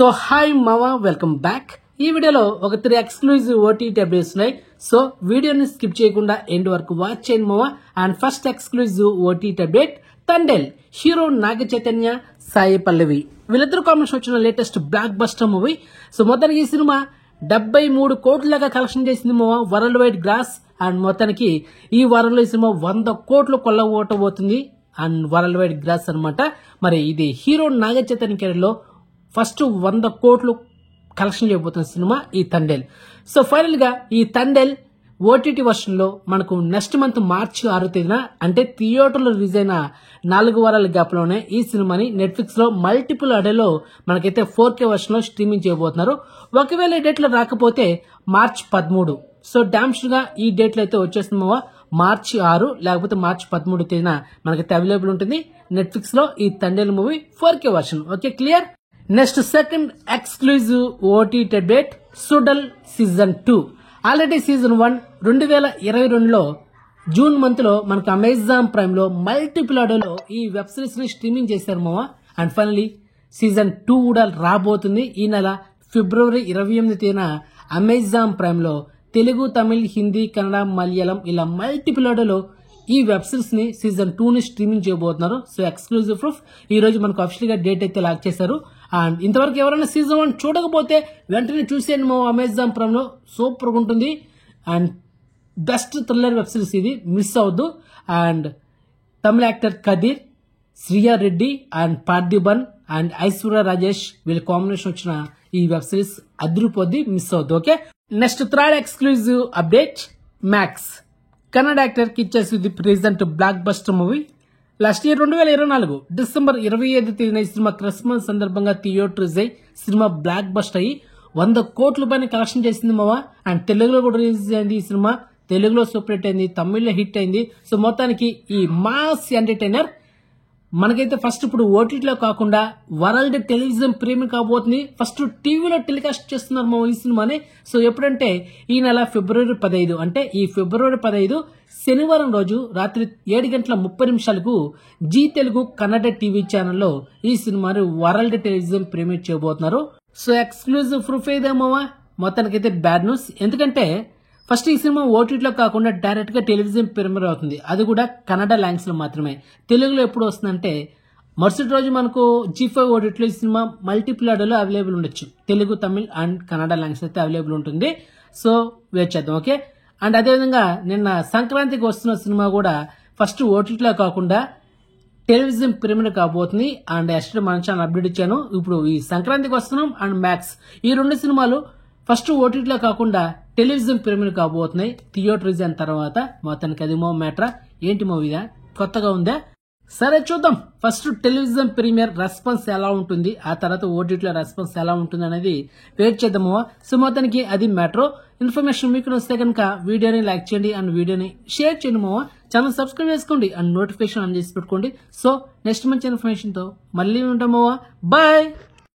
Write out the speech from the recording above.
So hi మావా, welcome back. ఈ వీడియోలో ఒక 3 ఎక్స్క్లూజివ్ ఓటీటీ అప్డేట్స్ ఉన్నాయి. సో వీడియోని స్కిప్ చేయకుండా ఎండ్ వరకు వాచ్ చేయండి మావా. And first exclusive OTT update, Thandel hero Naga Chaitanya, Sai Pallavi వీళ్ళిద్దరు కాంబినేషన్ వచ్చిన latest blockbuster movie. So మొత్తానికి ఈ సినిమా 73 కోట్లగా కలెక్షన్ చేసింది మావా, వరల్డ్ వైడ్ గ్రాస్. అండ్ మొత్తానికి ఈ వారంలో ఈ సినిమా 100 కోట్లు కొల్లగొట్టబోతుంది అండ్ వరల్డ్ వైడ్ గ్రాస్ అనమాట. మరి ఇది హీరో నాగ చైతన్య కెరీర్ లో ఫస్ట్ 100 కోట్లు కలెక్షన్ చేయబోతున్న సినిమా ఈ తండేల్. సో ఫైనల్ గా ఈ తండేల్ ఓటీటీ వర్షన్ లో మనకు నెక్స్ట్ మంత్ మార్చి 6వ తేదీన అంటే థియేటర్లో రిలీజ్ అయిన 4 వారాల గ్యాప్ లోనే ఈ సినిమాని నెట్ఫ్లిక్స్ లో మల్టిపుల్ అడేలో మనకైతే 4K వర్షన్ లో స్ట్రీమింగ్ చేయబోతున్నారు. ఒకవేళ ఈ డేట్ లో రాకపోతే మార్చి 13. సో డామ్స్ గా ఈ డేట్ లో అయితే వచ్చేస్తున్నామా, మార్చి 6 లేకపోతే మార్చి 13 తేదీన మనకైతే అవైలబుల్ ఉంటుంది నెట్ఫ్లిక్స్ లో ఈ Thandel movie 4K version. Okay, clear. Next second exclusive OTT update, Suzhal season 2. Already season 1 2022లో జూన్ మంత్ లో మనకు అమెజాన్ ప్రైమ్ లో మల్టిపుల్ ఆడియోలో ఈ వెబ్ సిరీస్ ని స్ట్రీమింగ్ చేశారు మావా. అండ్ ఫైనలీ సీజన్ 2 కూడా రాబోతుంది ఈ నెల ఫిబ్రవరి 28 తేదీన అమెజాన్ ప్రైమ్ లో తెలుగు, తమిళ్, హిందీ, కన్నడ, మలయాళం ఇలా మల్టిపుల్ ఆడియోలో ఈ వెబ్ సిరీస్ ని సీజన్ 2 ని స్ట్రీమింగ్ చేయబోతున్నారు. సో ఎక్స్క్లూజివ్ ప్రూఫ్ ఈ రోజు మనకు అఫిషియల్ గా డేట్ అయితే లాక్ చేశారు. అండ్ ఇంతవరకు ఎవరైనా సీజన్ 1 చూడకపోతే వెంటనే చూసేయండి మా అమెజాన్ ప్రైమ్ లో, సూపర్ గా ఉంటుంది. And best thriller web series ఇది, మిస్ అవద్దు. And Tamil actor Kathir, Shriya Reddy and Parthiban and Aishwarya Rajesh వీళ్ళ కాంబినేషన్ వచ్చిన ఈ వెబ్ సిరీస్ అదిరిపోద్ది, మిస్ అవద్దు. Okay, next third exclusive update, Max Kannada actor కి ఇచ్చేసి present blockbuster movie. Last year 2024 December 25 తేదీన ఈ సినిమా క్రిస్మస్ సందర్భంగా థియేటర్ రిలీజ్ అయ్యి సినిమా బ్లాక్ బస్టర్ అయ్యి 100 కోట్ల పైన కలెక్షన్ చేసింది మావా. అండ్ తెలుగులో కూడా రిలీజ్ అయింది ఈ సినిమా, తెలుగులో సూపర్ హిట్ అయింది, తమిళ్లో హిట్ అయింది. సో మొత్తానికి ఈ మాస్ ఎంటర్టైనర్ మనకైతే ఫస్ట్ ఇప్పుడు ఓటీటీలో కాకుండా వరల్డ్ టెలివిజన్ ప్రీమియర్ కాబోతుంది. ఫస్ట్ టీవీలో టెలికాస్ట్ చేస్తున్నారు మా ఈ సినిమాని. సో ఎప్పుడంటే ఈ నెల ఫిబ్రవరి 15 అంటే ఈ ఫిబ్రవరి 15 శనివారం రోజు రాత్రి 7:30 జీ తెలుగు కన్నడ టీవీ ఛానల్లో ఈ సినిమాని వరల్డ్ టెలివిజన్ ప్రీమియర్ చేయబోతున్నారు. సో ఎక్స్క్లూజివ్ ప్రూఫ్ ఏదేమోవా, మొత్తానికైతే బ్యాడ్ న్యూస్. ఎందుకంటే ఫస్ట్ ఈ సినిమా ఓటీటీలో కాకుండా డైరెక్ట్ గా టెలివిజన్ ప్రీమియర్ అవుతుంది, అది కూడా కన్నడ లాంగ్వేజ్ లో మాత్రమే. తెలుగులో ఎప్పుడు వస్తుందంటే మరుసటి రోజు మనకు G5 ఓటీటీలో ఈ సినిమా మల్టిపుల్ ఆడియోలో అవైలబుల్ ఉండొచ్చు, తెలుగు, తమిళ్ అండ్ కన్నడ లాంగ్వేజ్ అయితే అవైలబుల్ ఉంటుంది. సో వెయిట్ చేద్దాం. ఓకే, అండ్ అదేవిధంగా నిన్న సంక్రాంతికి వస్తున్న సినిమా కూడా ఫస్ట్ ఓటీటీలో కాకుండా టెలివిజన్ ప్రీమియర్ కాబోతుంది. అండ్ ఎస్టర్ మన ఛానల్ అప్డేట్ ఇచ్చాను. ఇప్పుడు ఈ సంక్రాంతికి వస్తున్నాం అండ్ మ్యాక్స్, ఈ 2 సినిమాలు ఫస్ట్ ఓటీటీలో కాకుండా టెలివిజన్ ప్రీమియర్ కాబోతున్నాయి థియేటర్ రిలీజ్ అయిన తర్వాత. మొత్తానికి అది మో మ్యాటరా, ఏంటి మూవీదా, కొత్తగా ఉందా? సరే చూద్దాం. ఫస్ట్ టెలివిజన్ ప్రీమియర్ రెస్పాన్స్ ఎలా ఉంటుంది, ఆ తర్వాత ఓటీటీలో రెస్పాన్స్ ఎలా ఉంటుంది అనేది వెయిట్ చేద్దాము. సో మొత్తానికి అది మ్యాటర్. ఇన్ఫర్మేషన్ మీకు వస్తే కనుక వీడియోని లైక్ చేయండి అండ్ వీడియోని షేర్ చేయండి మావా. ఛానల్ సబ్స్క్రైబ్ చేసుకోండి అండ్ నోటిఫికేషన్ ఆన్ చేసి పెట్టుకోండి. సో నెక్స్ట్ మంచి ఇన్ఫర్మేషన్ తో మళ్ళీ ఉంటాం మావా. బాయ్.